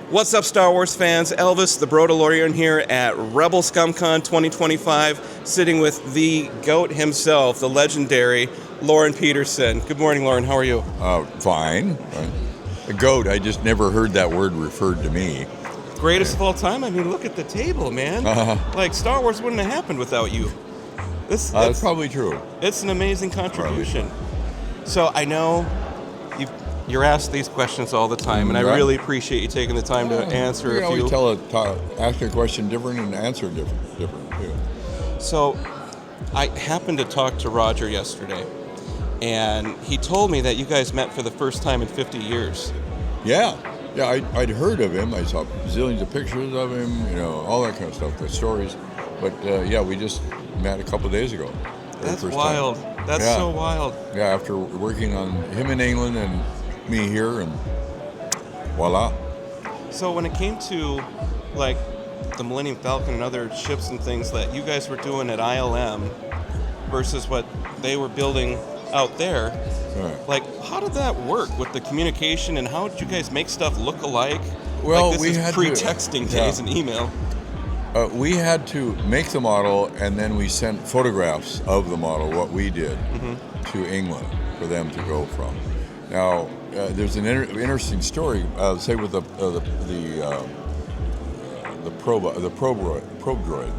What's up, Star Wars fans? Elvis, the Brodalorian here at Rebel ScumCon 2025, sitting with the GOAT himself, the legendary Lorner Peterson. Good morning, Lorne. How are you? Fine. The GOAT, I just never heard that word referred to me. Greatest of all time? I mean, look at the table, man. Like, Star Wars wouldn't have happened without you. That's probably true. It's an amazing contribution. So I know you're asked these questions all the time, and I really appreciate you taking the time to answer a few. Ask a question different and answer different too. So I happened to talk to Roger yesterday, and he told me that you guys met for the first time in 50 years. Yeah, I'd heard of him. I saw zillions of pictures of him, all that kind of stuff, the stories. But we just met a couple of days ago. That's wild. That's so wild. Yeah, after working on him in England and me here, and voila. So when it came to like the Millennium Falcon and other ships and things that you guys were doing at ILM versus what they were building out there, like how did that work with the communication, and how did you guys make stuff look alike? Well, like this is pre-texting days and email. We had to make the model, and then we sent photographs of the model, what we did, to England for them to go from. Now, there's an interesting story. Say with the probe droid,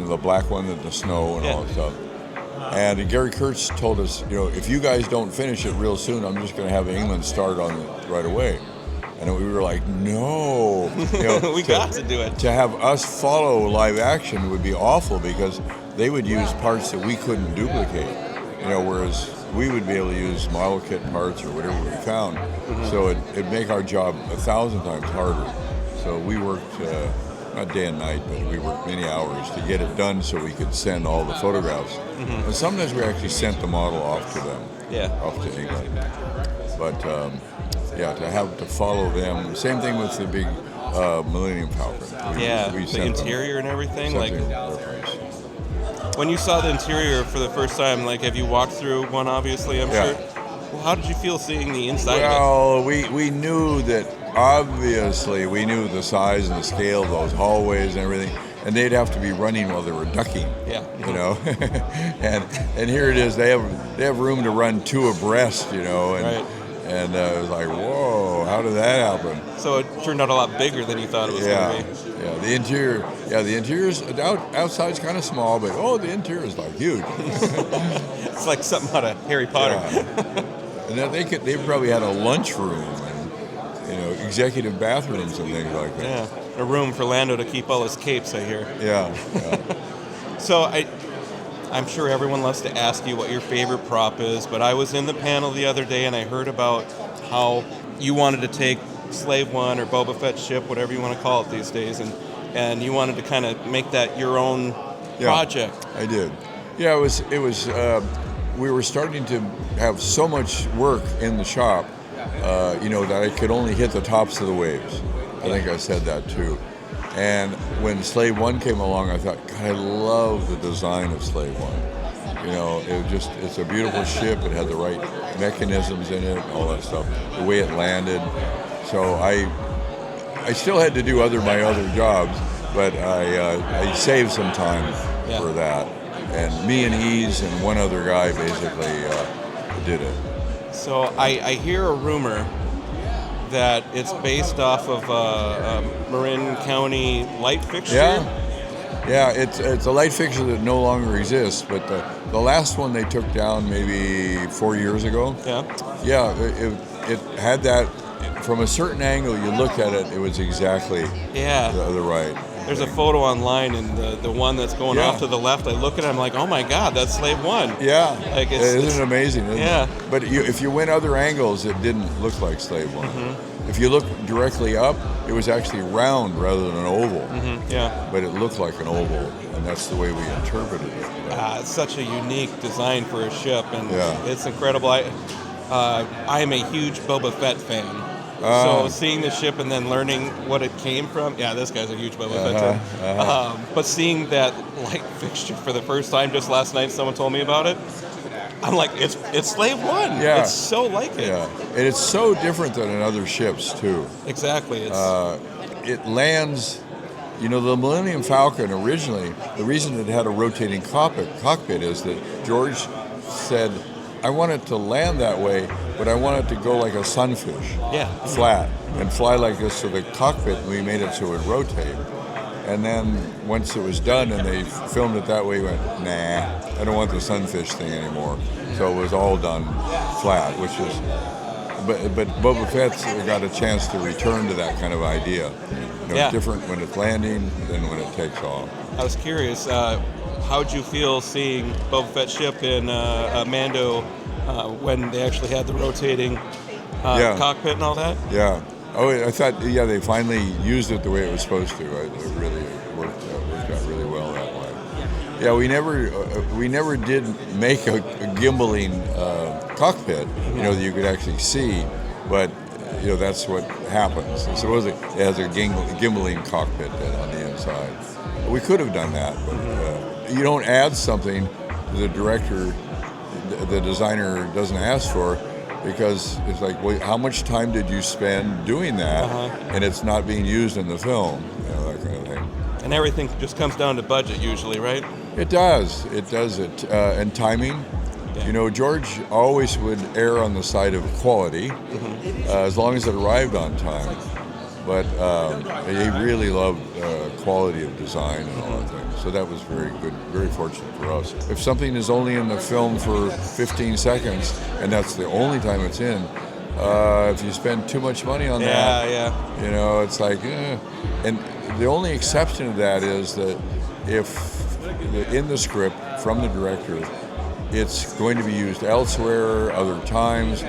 the black one in the snow and all that stuff. And Gary Kurtz told us, if you guys don't finish it real soon, I'm just going to have England start on it right away. And we were like, no. We got to do it. To have us follow live action would be awful, because they would use parts that we couldn't duplicate, whereas we would be able to use model kit parts or whatever we found. So it'd make our job 1,000 times harder. So we worked, not day and night, but we worked many hours to get it done so we could send all the photographs. And sometimes we actually sent the model off to them, off to England. But to have to follow them. Same thing with the big Millennium Falcon. We the interior and everything. When you saw the interior for the first time, have you walked through one? Obviously, I'm sure. Well, how did you feel seeing the inside of it? Well, we knew that. Obviously, we knew the size and the scale of those hallways and everything, and they'd have to be running while they were ducking. And here it is. They have room to run two abreast. And it was like, whoa, how did that happen? So it turned out a lot bigger than you thought it was going to be. Yeah, the interior's outside's kind of small, but the interior is huge. It's like something out of Harry Potter. And then they probably had a lunchroom and executive bathrooms and things like that. Yeah, a room for Lando to keep all his capes, I hear. Yeah. So I'm sure everyone loves to ask you what your favorite prop is, but I was in the panel the other day and I heard about how you wanted to take Slave One or Boba Fett ship, whatever you want to call it these days, and you wanted to kind of make that your own project. I did. Yeah, it was. We were starting to have so much work in the shop, that I could only hit the tops of the waves. I think I said that too. And when Slave One came along, I thought, God, I love the design of Slave One. It's a beautiful ship. It had the right mechanisms in it, all that stuff, the way it landed. So I still had to do my other jobs, but I saved some time for that. And me and Ease and one other guy basically did it. So I hear a rumor that it's based off of a Marin County light fixture. Yeah, it's a light fixture that no longer exists, but the last one they took down maybe 4 years ago. It had that. From a certain angle, you look at it, it was exactly the right. There's a photo online, and the one that's going off to the left, I look at it, I'm like, oh my God, that's Slave One. Yeah, isn't it amazing? Isn't it? But if you went other angles, it didn't look like Slave One. If you look directly up, it was actually round rather than an oval. But it looked like an oval, and that's the way we interpreted it. It's such a unique design for a ship, and it's incredible. I am a huge Boba Fett fan. So seeing the ship and then learning what it came from, this guy's a huge Boba Fett fan. But seeing that light fixture for the first time just last night, someone told me about it, I'm like, it's Slave One. Yeah. It's so like it. Yeah, and it's so different than in other ships too. Exactly. It lands. You know, the Millennium Falcon originally, the reason it had a rotating cockpit is that George said, I want it to land that way, but I want it to go like a sunfish, flat, and fly like this to the cockpit, and we made it so it would rotate. And then once it was done and they filmed it that way, we went, nah, I don't want the sunfish thing anymore. So it was all done flat, which is, but Boba Fett got a chance to return to that kind of idea. You know, different when it's landing than when it takes off. I was curious, how'd you feel seeing Boba Fett ship in Mando when they actually had the rotating cockpit and all that? Yeah. Oh, I thought, they finally used it the way it was supposed to. It really worked out really well that way. Yeah, we never did make a gimbaling cockpit, that you could actually see, but that's what happens. Supposedly it has a gimbaling cockpit on the inside. We could have done that, but you don't add something the director, the designer doesn't ask for, because it's like, well, how much time did you spend doing that? And it's not being used in the film, that kind of thing. And everything just comes down to budget usually, right? It does. And timing. Yeah. George always would err on the side of quality, as long as it arrived on time. But he really loved quality of design and all that thing. So that was very good, very fortunate for us. If something is only in the film for 15 seconds, and that's the only time it's in, if you spend too much money on that, it's like, And the only exception to that is that if in the script from the director, it's going to be used elsewhere, other times,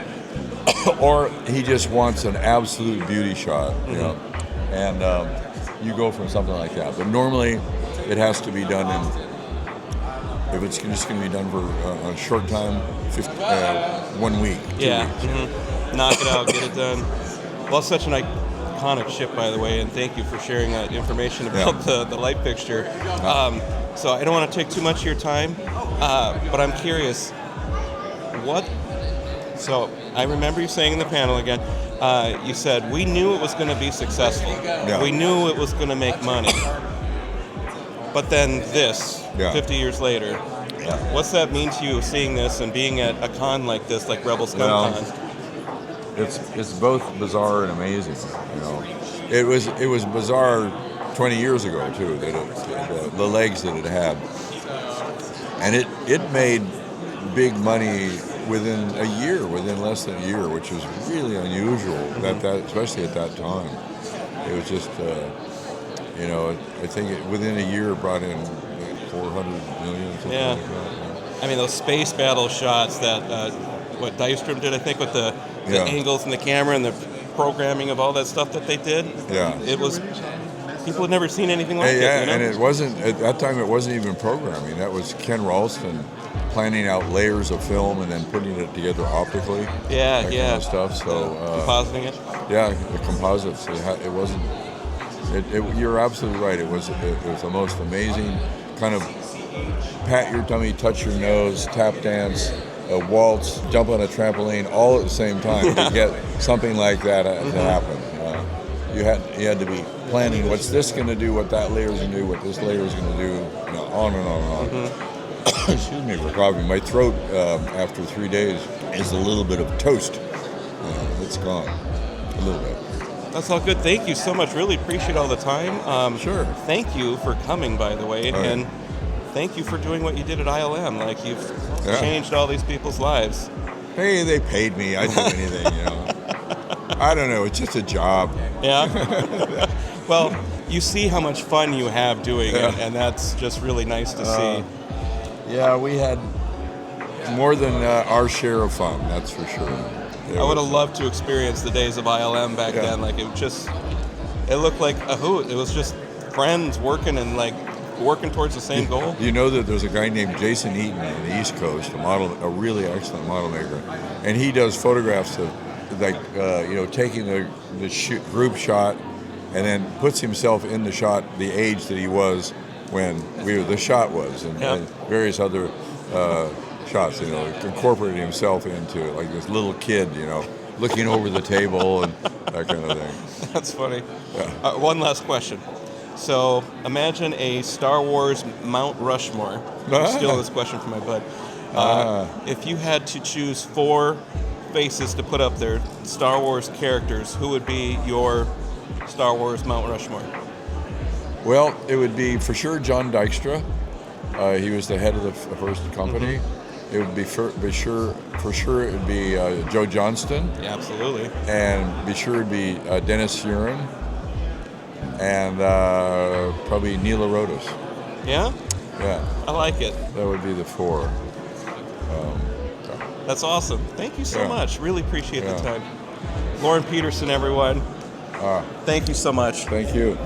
or he just wants an absolute beauty shot, and you go from something like that. But normally, it has to be done if it's just going to be done for a short time, 1 week. 2 weeks. Knock it out, get it done. Well, it's such an iconic ship, by the way, and thank you for sharing that information about the light fixture. So I don't want to take too much of your time, but I'm curious, so I remember you saying in the panel again, you said, we knew it was going to be successful. Yeah. We knew it was going to make money. But then this, 50 years later, what's that mean to you, seeing this and being at a con like this, like Rebel Scum Con? It's both bizarre and amazing, It was bizarre 20 years ago, too, that the legs that it had. And it made big money within less than a year, which was really unusual, that especially at that time. It was just, I think within a year it brought in 400 million, something like that. I mean, those space battle shots that, Dystrom did, I think, with the angles in the camera and the programming of all that stuff that they did. Yeah. It was, people had never seen anything like it. And it wasn't, at that time, it wasn't even programming. That was Ken Ralston planning out layers of film and then putting it together optically. That kind of stuff. So compositing it. Yeah, the composites. It wasn't. You're absolutely right. It was the most amazing kind of pat your tummy, touch your nose, tap dance, waltz, jump on a trampoline, all at the same time to get something like that to happen. You had to be planning. What's this going to do? What that layer is going to do? What this layer is going to do? On and on and on. Excuse me for coughing. My throat after 3 days is a little bit of toast. It's gone a little bit. That's all good. Thank you so much. Really appreciate all the time. Sure. Thank you for coming, by the way, and thank you for doing what you did at ILM. Like, you've changed all these people's lives. Hey, they paid me. I'd do anything, I don't know. It's just a job. Yeah. Well, you see how much fun you have doing it, and that's just really nice to see. Yeah, we had more than our share of fun, that's for sure. I would have loved to experience the days of ILM back then. Like, it looked like a hoot. It was just friends working and working towards the same goal. You know that there's a guy named Jason Eaton on the East Coast, a really excellent model maker, and he does photographs of taking the group shot, and then puts himself in the shot, the age that he was when the shot was, and various other shots, incorporating himself into it, like this little kid, looking over the table and that kind of thing. That's funny. Yeah. One last question. So imagine a Star Wars Mount Rushmore. I'm stealing this question from my bud. If you had to choose 4 faces to put up there, Star Wars characters, who would be your Star Wars Mount Rushmore? Well, it would be for sure John Dykstra. He was the head of the first company. Mm-hmm. It would be for sure it would be Joe Johnston. Yeah, absolutely. And be sure it'd be Dennis Urin. And probably Neela Rodas. Yeah? Yeah. I like it. That would be the 4. That's awesome. Thank you so much. Really appreciate the time. Lorner Peterson, everyone. Thank you so much. Thank you.